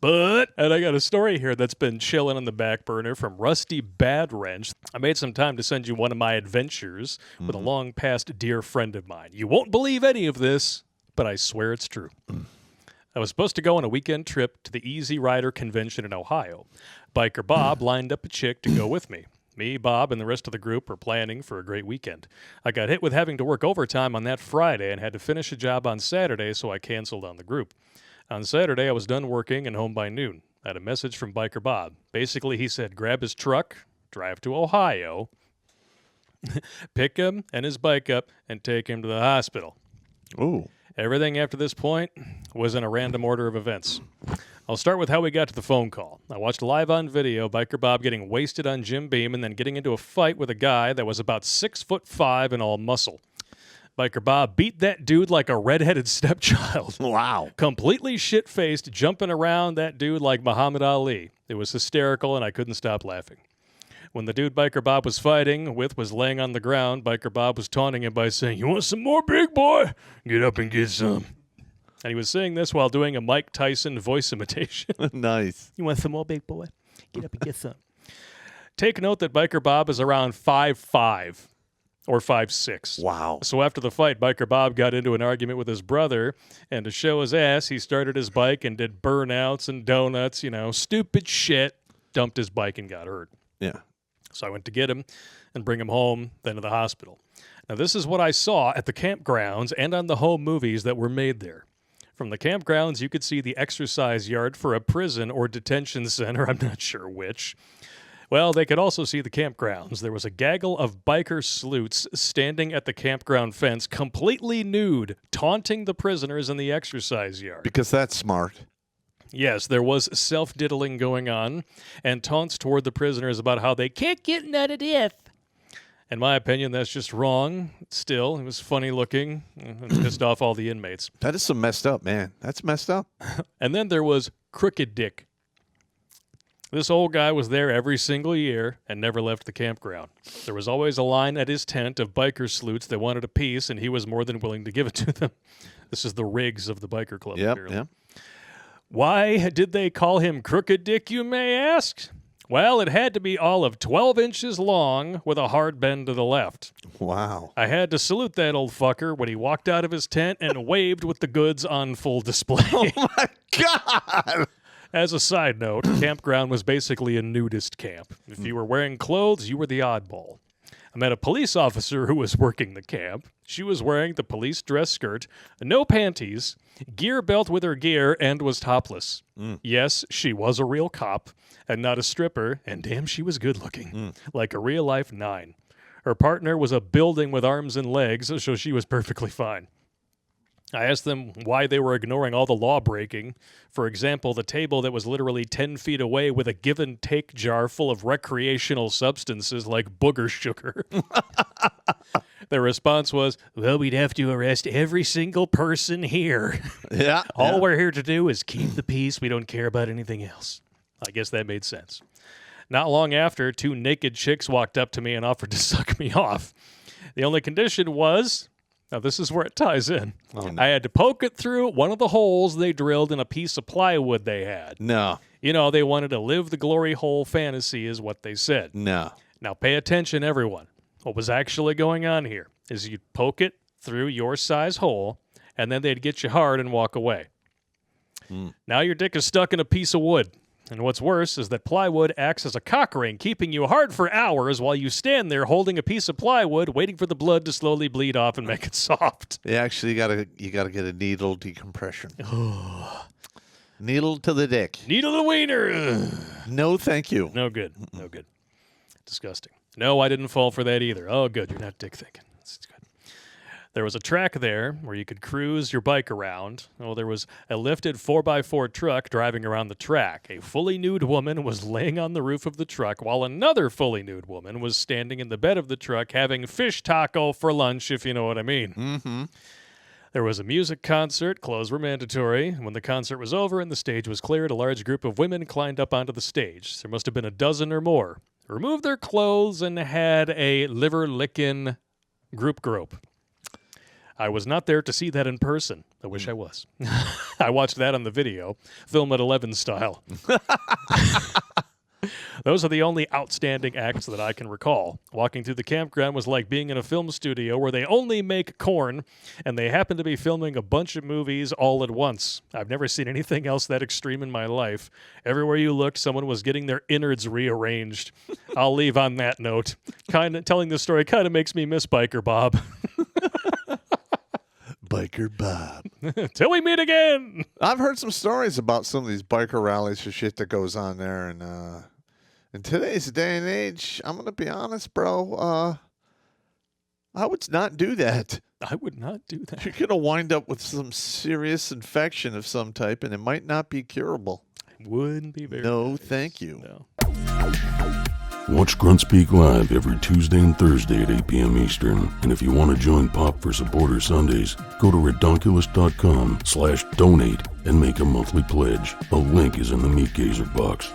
And I got a story here that's been chilling on the back burner from Rusty Bad Wrench. I made some time to send you one of my adventures with a long past dear friend of mine. You won't believe any of this, but I swear it's true. I was supposed to go on a weekend trip to the Easy Rider convention in Ohio. Biker Bob lined up a chick to go with me. Me, Bob, and the rest of the group were planning for a great weekend. I got hit with having to work overtime on that Friday and had to finish a job on Saturday, so I canceled on the group. On Saturday, I was done working and home by noon. I had a message from Biker Bob. Basically, he said, grab his truck, drive to Ohio, pick him and his bike up, and take him to the hospital. Ooh. Everything after this point was in a random order of events. I'll start with how we got to the phone call. I watched live on video Biker Bob getting wasted on Jim Beam and then getting into a fight with a guy that was about 6'5" and all muscle. Biker Bob beat that dude like a redheaded stepchild. Wow. Completely shit-faced, jumping around that dude like Muhammad Ali. It was hysterical, and I couldn't stop laughing. When the dude Biker Bob was fighting with was laying on the ground, Biker Bob was taunting him by saying, "You want some more, big boy? Get up and get some." And he was saying this while doing a Mike Tyson voice imitation. Nice. You want some more, big boy? Get up and get some. Take note that Biker Bob is around 5'5" or 5'6". Wow. So after the fight, Biker Bob got into an argument with his brother, and to show his ass, he started his bike and did burnouts and donuts, stupid shit, dumped his bike and got hurt. Yeah. So I went to get him and bring him home, then to the hospital. Now, this is what I saw at the campgrounds and on the home movies that were made there. From the campgrounds, you could see the exercise yard for a prison or detention center. I'm not sure which. Well, they could also see the campgrounds. There was a gaggle of biker sleuths standing at the campground fence, completely nude, taunting the prisoners in the exercise yard. Because that's smart. Yes, there was self-diddling going on, and taunts toward the prisoners about how they can't get none of death. In my opinion, that's just wrong. Still, it was funny looking and pissed off all the inmates. That is some messed up, man. That's messed up. And then there was Crooked Dick. This old guy was there every single year and never left the campground. There was always a line at his tent of biker sleuths that wanted a piece, and he was more than willing to give it to them. This is the Riggs of the biker club. Yep. Why did they call him Crooked Dick, you may ask? Well, it had to be all of 12 inches long with a hard bend to the left. Wow. I had to salute that old fucker when he walked out of his tent and waved with the goods on full display. Oh, my God. As a side note, Campground was basically a nudist camp. If you were wearing clothes, you were the oddball. I met a police officer who was working the camp. She was wearing the police dress skirt, no panties, gear belt with her gear, and was topless. Yes, she was a real cop and not a stripper, and damn, she was good looking, like a real-life 9. Her partner was a building with arms and legs, so she was perfectly fine. I asked them why they were ignoring all the law breaking. For example, the table that was literally 10 feet away with a give-and-take jar full of recreational substances like booger sugar. Their response was, well, we'd have to arrest every single person here. Yeah. All we're here to do is keep the peace. We don't care about anything else. I guess that made sense. Not long after, 2 naked chicks walked up to me and offered to suck me off. The only condition was... Now, this is where it ties in. Oh, no. I had to poke it through one of the holes they drilled in a piece of plywood they had. No. They wanted to live the glory hole fantasy is what they said. No. Now, pay attention, everyone. What was actually going on here is you'd poke it through your size hole, and then they'd get you hard and walk away. Now your dick is stuck in a piece of wood. And what's worse is that plywood acts as a cock ring, keeping you hard for hours while you stand there holding a piece of plywood, waiting for the blood to slowly bleed off and make it soft. Yeah, actually, you gotta get a needle decompression. Needle to the dick. Needle the wiener. No, thank you. No good. No good. Disgusting. No, I didn't fall for that either. Oh, good. You're not dick thinking. That's good. There was a track there where you could cruise your bike around. Oh, there was a lifted 4x4 truck driving around the track. A fully nude woman was laying on the roof of the truck while another fully nude woman was standing in the bed of the truck having fish taco for lunch, if you know what I mean. Mm-hmm. There was a music concert. Clothes were mandatory. When the concert was over and the stage was cleared, a large group of women climbed up onto the stage. There must have been a dozen or more. Removed their clothes and had a liver-licking group grope. I was not there to see that in person. I wish I was. I watched that on the video, film at 11 style. Those are the only outstanding acts that I can recall. Walking through the campground was like being in a film studio where they only make corn, and they happen to be filming a bunch of movies all at once. I've never seen anything else that extreme in my life. Everywhere you looked, someone was getting their innards rearranged. I'll leave on that note. Telling this story kind of makes me miss Biker Bob. Biker Bob. Till we meet again. I've heard some stories about some of these biker rallies or shit that goes on there, and in today's day and age, I'm gonna be honest, bro. I would not do that. I would not do that. You're gonna wind up with some serious infection of some type, and it might not be curable. Wouldn't be very No, nice. thank you. No. Watch Grunt Speak live every Tuesday and Thursday at 8 p.m. Eastern. And if you want to join Pop for Supporter Sundays, go to redonkulous.com/donate and make a monthly pledge. A link is in the Meat Gazer box.